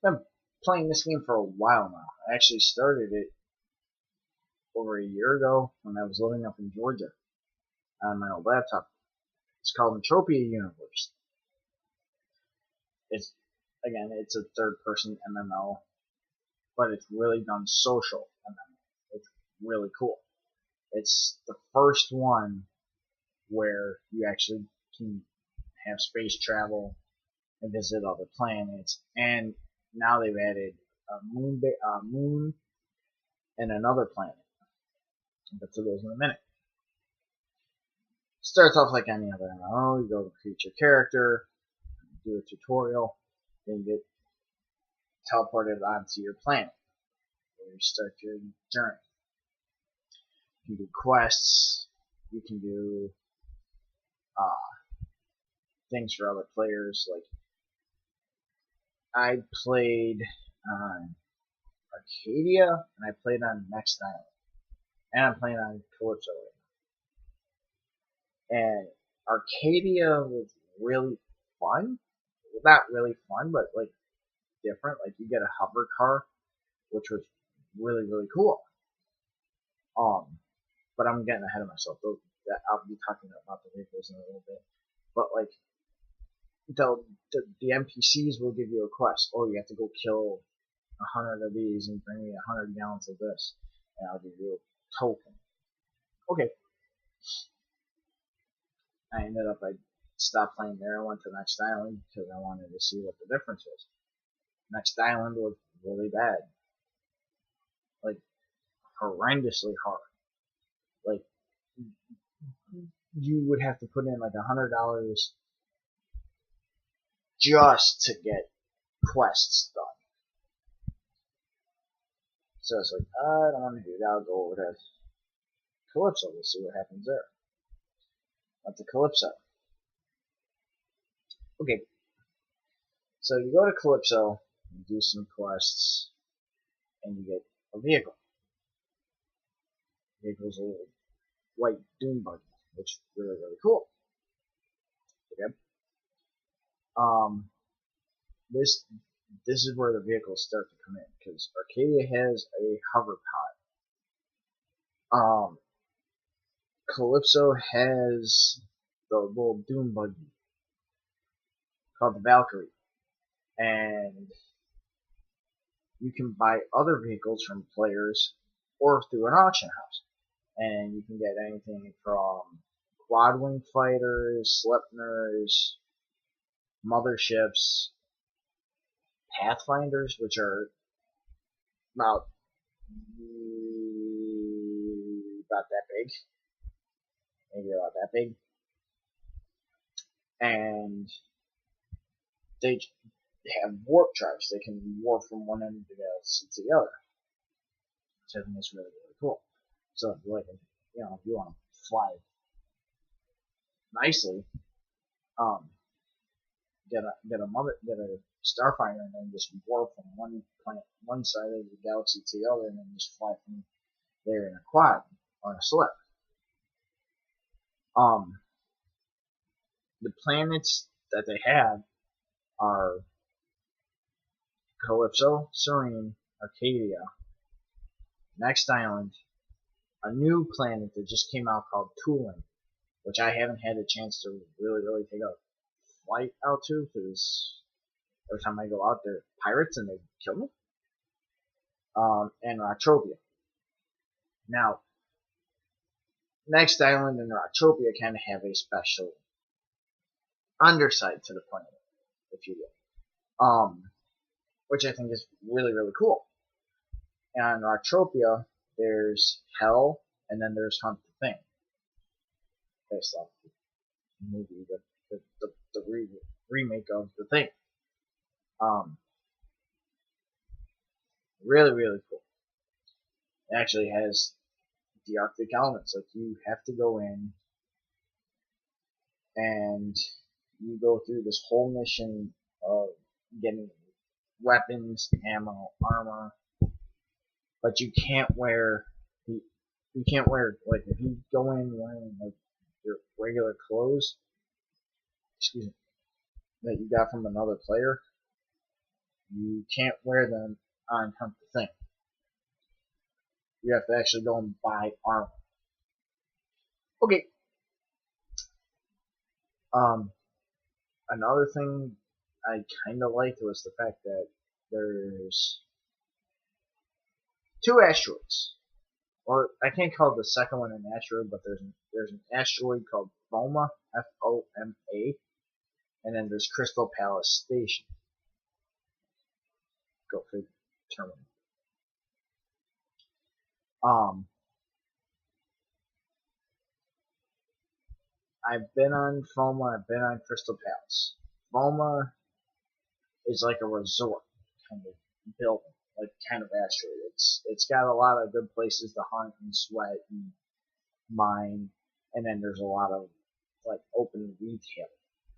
I've been playing this game for a while now. I actually started it over a year ago when I was living up in Georgia on my old laptop. It's called Entropia Universe. It's a third-person MMO, but it's really done social MMO. It's really cool. It's the first one where you actually can have space travel and visit other planets, and now they've added a moon and another planet. I'll get to those in a minute. Starts off like any other MMO. You go to create your character, do a tutorial, then you get teleported onto your planet, where you start your journey. You can do quests. You can do things for other players. Like I played on Arcadia, and I played on Next Island, and I'm playing on Calypso right now. And Arcadia was really fun. Well, not really fun, but like different. Like you get a hover car, which was really cool. But I'm getting ahead of myself. I'll be talking about the vehicles in a little bit. But like the NPCs will give you a quest. Oh, you have to go kill 100 of these and bring me 100 gallons of this, and I'll give you a token. Okay. I stopped playing there. I went to Next Island because I wanted to see what the difference was. Next Island was really bad. Like, horrendously hard. Like, you would have to put in like $100 just to get quests done. So it's like, I don't want to do that. I'll go over to Calypso. We'll see what happens there. Went to Calypso. Okay. So you go to Calypso, you do some quests, and you get a vehicle. The vehicle's a little white dune buggy, which is really cool. Okay. This is where the vehicles start to come in, because Arcadia has a hover pod. Calypso has the little dune buggy called the Valkyrie, and you can buy other vehicles from players or through an auction house, and you can get anything from quad wing fighters, Sleipnirs, motherships, Pathfinders, which are about that big, maybe about that big, and they have warp drives. They can warp from one end of the galaxy to the other, which I think is really cool. So if you like, if you want to fly nicely, get a starfighter and then just warp from one side of the galaxy to the other, and then just fly from there in a quad or a slip. The planets that they have are Calypso, Serene, Arcadia, Next Island, a new planet that just came out called Tulin, which I haven't had a chance to really take a flight out to, because every time I go out there, pirates and they kill me. And Entropia. Now, Next Island and Entropia kind of have a special underside to the planet, if you will. Which I think is really cool. And Entropia, there's Hell, and then there's Hunt the Thing. Based off the movie, the remake of The Thing. Really cool. It actually has the Arctic elements. Like, you have to go in and you go through this whole mission of getting weapons, ammo, armor, but you can't wear like, if you go in wearing like your regular clothes, that you got from another player, You can't wear them on Hunt the Thing. You have to actually go and buy armor. Okay. Another thing I kind of liked was the fact that there's 2 asteroids. Or I can't call the second one an asteroid, but there's an asteroid called Foma, Foma, and then there's Crystal Palace Station. Go figure. Terminal. I've been on Foma, I've been on Crystal Palace. Foma is like a resort kind of building, like kind of asteroid. It's got a lot of good places to hunt and sweat and mine, and then there's a lot of like open retail.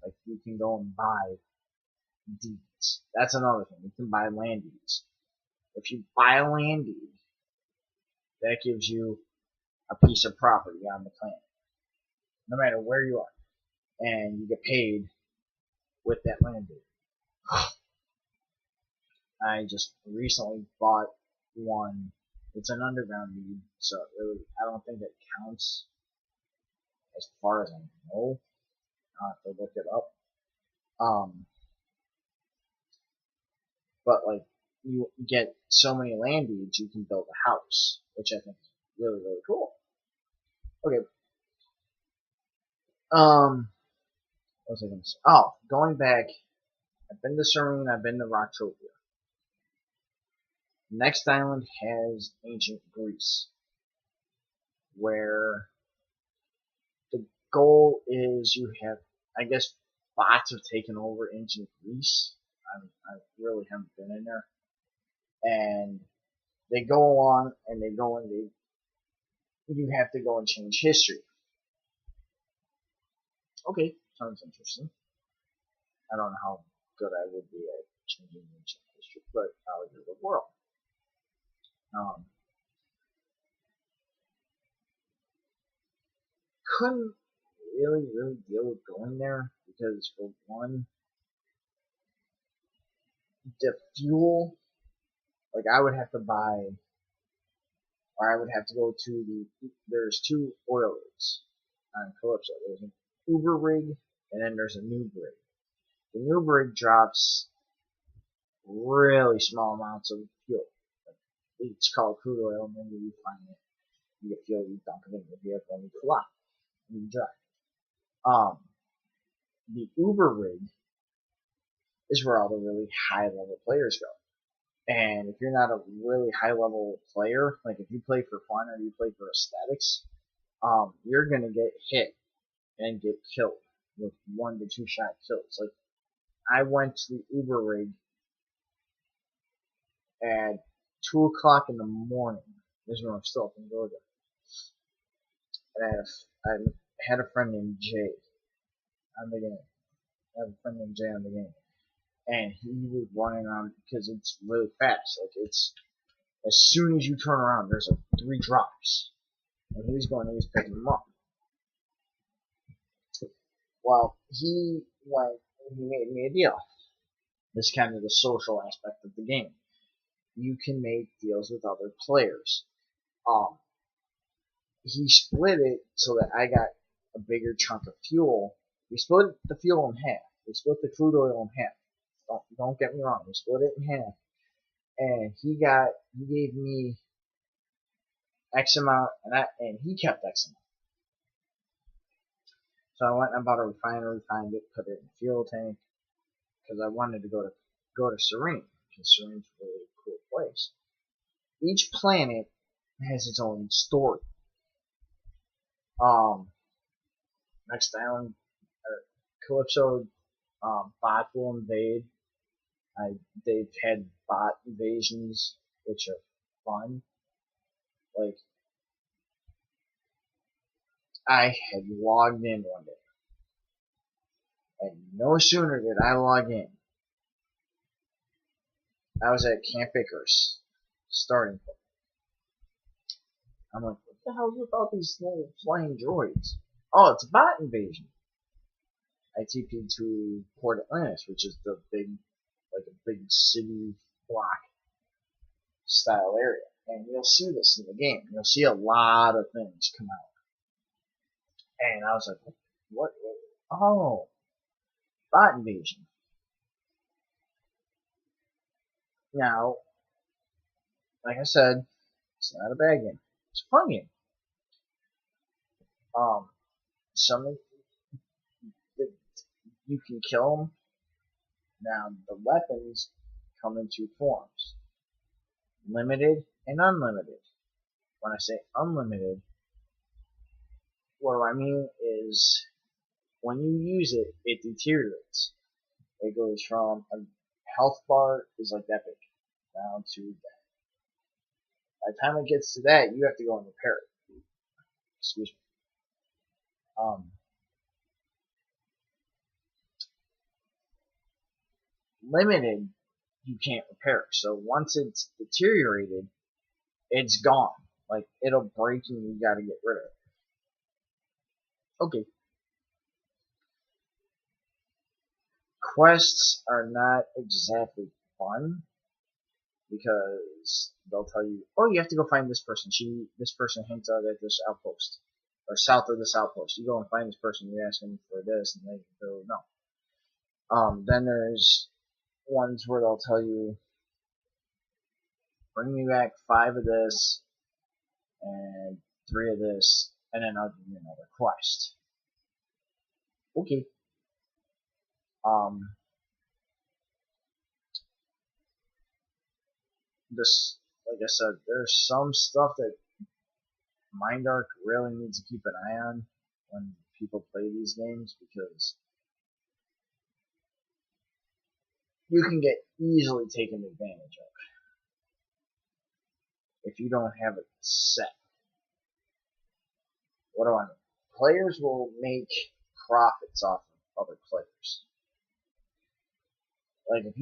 Like you can go and buy deeds. That's another thing. You can buy land deeds. If you buy a land deed, that gives you a piece of property on the planet, no matter where you are, and you get paid with that land deed. I just recently bought one. It's an underground deed, so I don't think it counts as far as I know. I'll have to look it up. But like you get so many land deeds, you can build a house, which I think is really, really cool. Okay. What was I going to say? Oh, going back, I've been to Serene, I've been to Rocktopia. Next island has ancient Greece, where the goal is you have, I guess, bots have taken over ancient Greece. I really haven't been in there. And they go along and you have to go and change history. Okay, sounds interesting. I don't know how good I would be at changing ancient history, but I'll give it a whirl. Couldn't really deal with going there because for one, the fuel, like I would have to buy, or I would have to go to there's 2 oil rigs on Calypso. There's an Uber rig and then there's a noob rig. The noob rig drops really small amounts of fuel. It's called crude oil, and then you refine it. You get fuel, you dump it in the vehicle, and you fly. And you drive. The Uber rig is where all the really high level players go. And if you're not a really high level player, like if you play for fun or you play for aesthetics, you're gonna get hit and get killed with 1 to 2 shot kills. Like I went to the Uber rig at 2 o'clock in the morning. This is when I'm still up in Georgia. And I had a friend named Jay on the game. I have a friend named Jay on the game. And he was running on because it's really fast. Like it's as soon as you turn around, there's 3 drops, and he was picking them up. Well, he made me a deal. This is kind of the social aspect of the game. You can make deals with other players. He split it so that I got a bigger chunk of fuel. We split the fuel in half. We split the crude oil in half. Don't get me wrong. We split it in half, and he gave me X amount, and he kept X amount. So I went and bought a refiner, refined it, put it in a fuel tank, because I wanted to go to Serene, because Serene's a really cool place. Each planet has its own story. Next island, Calypso, bots will invade. They've had bot invasions, which are fun. Like, I had logged in one day, and no sooner did I log in, I was at Camp Icarus, starting point. I'm like, what the hell's with all these little flying droids? Oh, it's a bot invasion. I TP'd to Port Atlantis, which is the big, like a big city block style area. And you'll see this in the game. You'll see a lot of things come out. And I was like, what? Oh, bot invasion. Now, like I said, it's not a bad game. It's a fun game. Some you can kill them. Now, the weapons come in two forms: limited and unlimited. When I say unlimited, what I mean is when you use it, it deteriorates. It goes from a health bar is like that big down to that. By the time it gets to that, you have to go and repair it. Excuse me. Limited, you can't repair. So once it's deteriorated, it's gone. Like, it'll break and you gotta get rid of it. Okay. Quests are not exactly fun because they'll tell you, oh, you have to go find this person. This person hangs out at this outpost or south of this outpost. You go and find this person. You ask them for this, and they go no. Then there's ones where they'll tell you, bring me back 5 of this and 3 of this, and then I'll give you another quest. Okay. This, like I said, there's some stuff that Mindark really needs to keep an eye on when people play these games, because you can get easily taken advantage of if you don't have it set. What do I mean? Players will make profits off of other players. Like if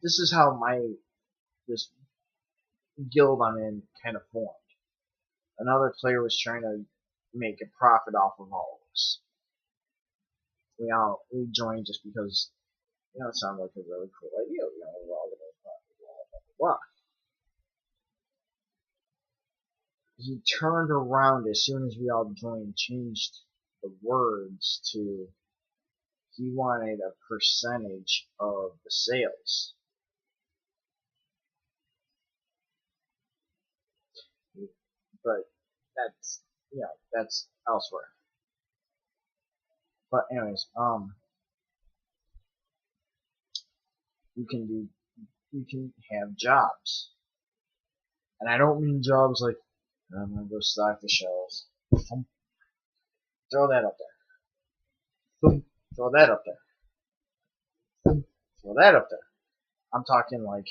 this is how this guild I'm in kind of formed. Another player was trying to make a profit off of all of us. We joined just because, it sounded like a really cool idea. We're all gonna blah blah blah. He turned around as soon as we all joined, changed the words to he wanted a percentage of the sales. But that's elsewhere. But anyways, you can have jobs. And I don't mean jobs like, I'm gonna go stock the shelves. Throw that up there. Throw that up there. Throw that up there. I'm talking like,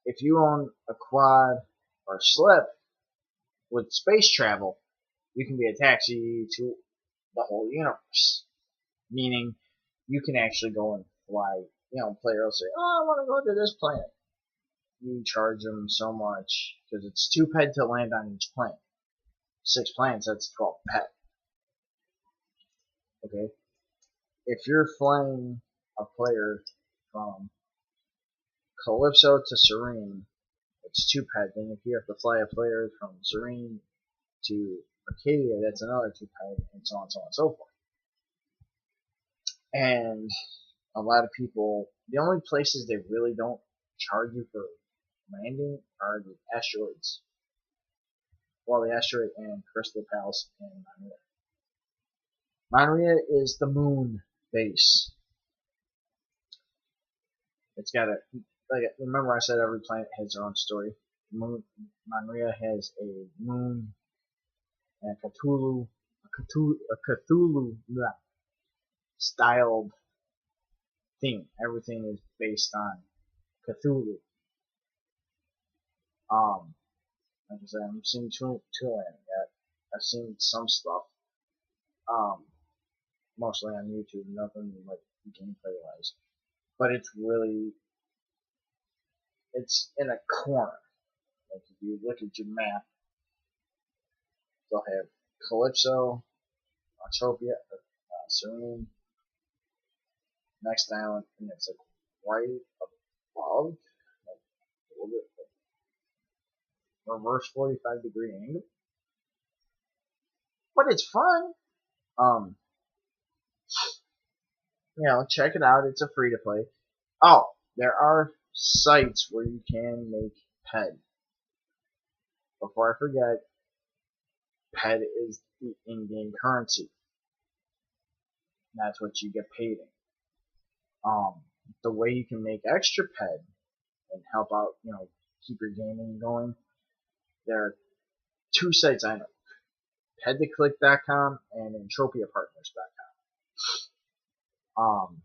if you own a quad or a slip with space travel, you can be a taxi to the whole universe. Meaning, you can actually go and fly. Player will say, oh, I want to go to this planet. You charge them so much, because it's 2 ped to land on each planet. 6 planets, that's 12 ped. Okay? If you're flying a player from Calypso to Serene, it's 2 ped. Then if you have to fly a player from Serene to Arcadia, that's another 2 ped, and so on and so forth. And a lot of people, the only places they really don't charge you for landing are the asteroids. Well, the asteroid and Crystal Palace and Monria. Monria is the moon base. It's got remember I said every planet has their own story. Monria has a moon and a Cthulhu styled theme. Everything is based on Cthulhu. Like I said, I haven't seen Toolland yet. I've seen some stuff. Mostly on YouTube, nothing like gameplay wise. But it's in a corner. Like if you look at your map, they'll have Calypso, Entropia, Serene, next island, and it's like right above, like a little bit like, reverse 45-degree angle. But it's fun. Check it out. It's a free to play. Oh, there are sites where you can make PED. Before I forget, PED is the in-game currency. That's what you get paid in. The way you can make extra PED and help out, keep your gaming going. There are two sites I know: pedtoclick.com and entropiapartners.com.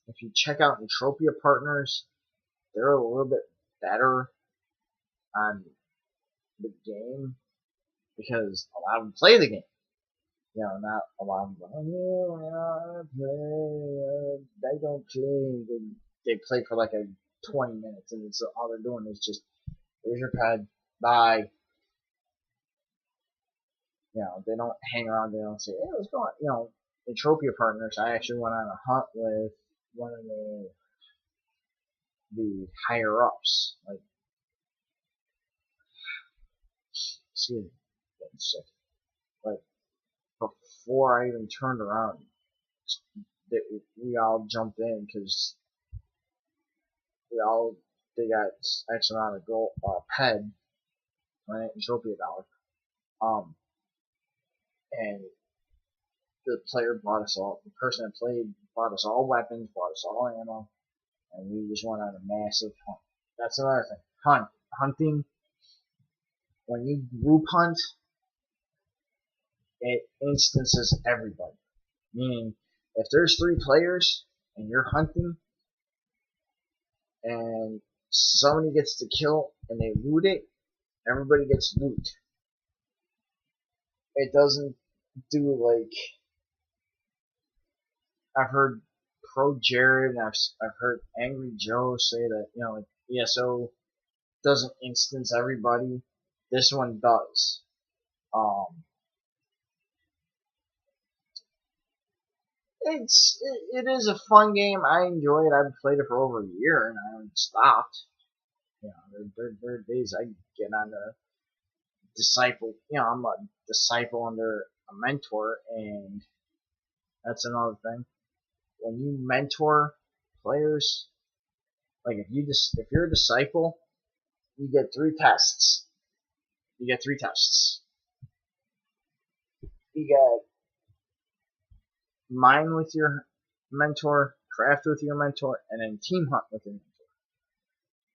If you check out Entropia Partners, they're a little bit better on the game because a lot of them play the game. Not a lot of them. They don't play. They play for like 20 minutes, and it's all they're doing is just, here's your pad, bye. They don't hang around. They don't say, hey, what's going on? Entropia Partners. I actually went on a hunt with one of the higher ups, like, excuse me, getting sick. Like, before I even turned around, we all jumped in because they got X amount of gold, PED, right, Entropia dollar, and the player bought us all, the person that played bought us all weapons, bought us all ammo, and we just went on a massive hunt. That's another thing. Hunting, when you group hunt, it instances everybody. Meaning, if there's 3 players and you're hunting, and somebody gets the kill and they loot it, everybody gets loot. It doesn't do like, I've heard Pro Jared and I've heard Angry Joe say that, like ESO doesn't instance everybody. This one does. It is a fun game. I enjoy it. I've played it for over a year and I haven't stopped. There are days I get on the disciple. I'm a disciple under a mentor, and that's another thing. When you mentor players, like if you're a disciple, you get 3 tests. You get mine with your mentor, craft with your mentor, and then team hunt with your mentor.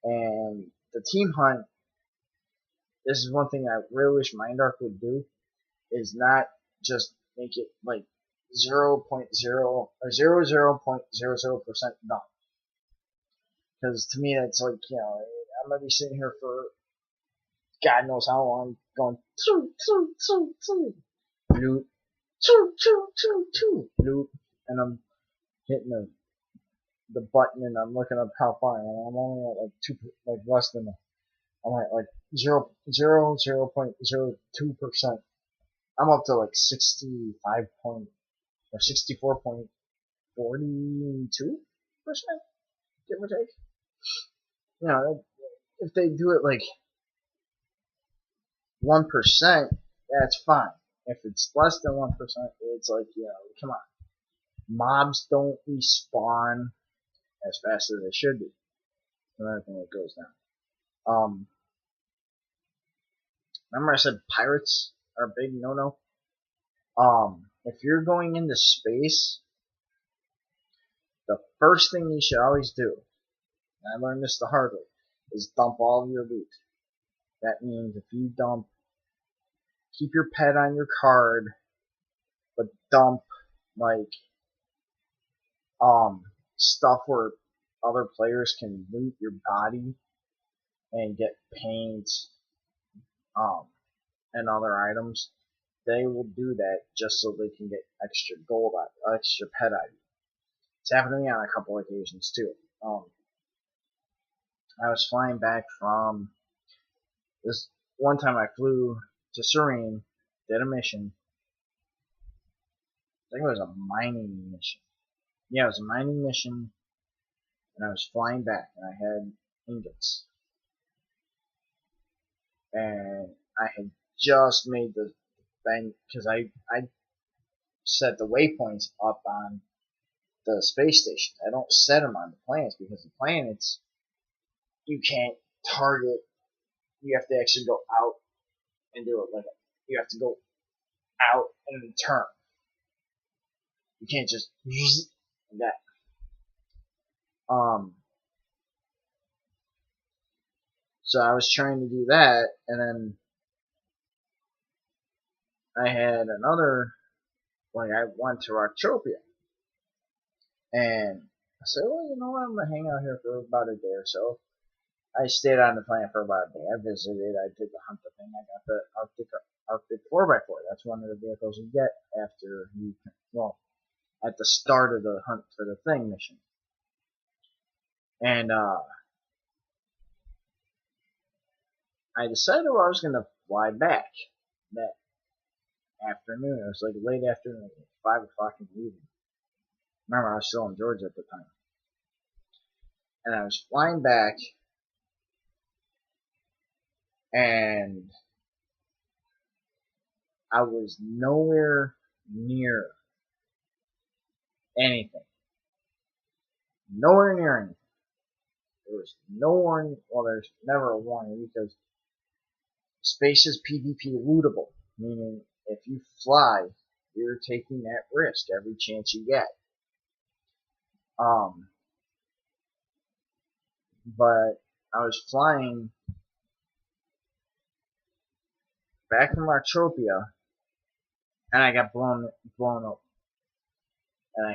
And the team hunt, this is one thing I really wish Mindark would do, is not just make it like 0.0 or 0.00% done. Because to me, it's like, I'm gonna be sitting here for God knows how long, going loot, loot, and I'm hitting the button and I'm looking up how far, and I'm only at like less than, I'm at like 0.02%. I'm up to like 64.42%, give or take. If they do it like 1%, that's fine. If it's less than 1%, it's like, come on. Mobs don't respawn as fast as they should be. Another thing that goes down. Remember I said pirates are a big no-no? If you're going into space, the first thing you should always do, and I learned this the hard way, is dump all of your loot. That means if you dump, keep your pet on your card, but dump like stuff where other players can loot your body and get paint and other items. They will do that just so they can get extra gold out, extra pet out of you. It's happened to me on a couple occasions too. I was flying back from this one time. I flew to Serene, did a mission, I think it was a mining mission. Yeah, it was a mining mission, and I was flying back, and I had ingots, and I had just made the thing because I set the waypoints up on the space station. I don't set them on the planets because the planets you can't target. You have to actually go out and do it like you have to go out and then turn. You can't just like that. So I was trying to do that, and then I had another. Like I went to Entropia, and I said, well, you know what? I'm gonna hang out here for about a day or so. I stayed on the planet for about a day. I visited. I did the hunt thing. I got the Arctic 4x4. That's one of the vehicles you get after you, well, at the start of the hunt for the thing mission. And I decided I was gonna fly back that afternoon. It was like late afternoon, 5 o'clock in the evening. Remember, I was still in Georgia at the time. And I was flying back, and I was nowhere near anything. Nowhere near anything. There was no warning. Well, there's never a warning because space is PvP lootable, meaning if you fly, you're taking that risk every chance you get. But I was flying back from Entropia, and I got blown up, and I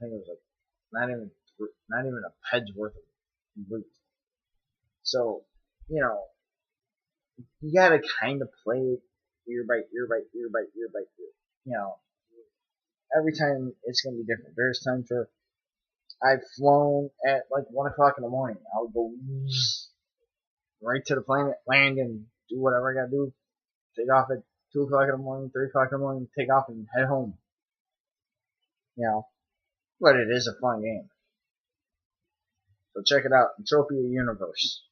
think it was like not even a ped's worth of loot. So, you know, you gotta kind of play it year by year by year by year by year. You know, every time it's gonna be different. There's times where I've flown at like 1 o'clock in the morning. I'll go right to the planet, land, and do whatever I gotta do. Take off at 2 o'clock in the morning, 3 o'clock in the morning, take off and head home. You know, but it is a fun game. So check it out, Entropia Universe.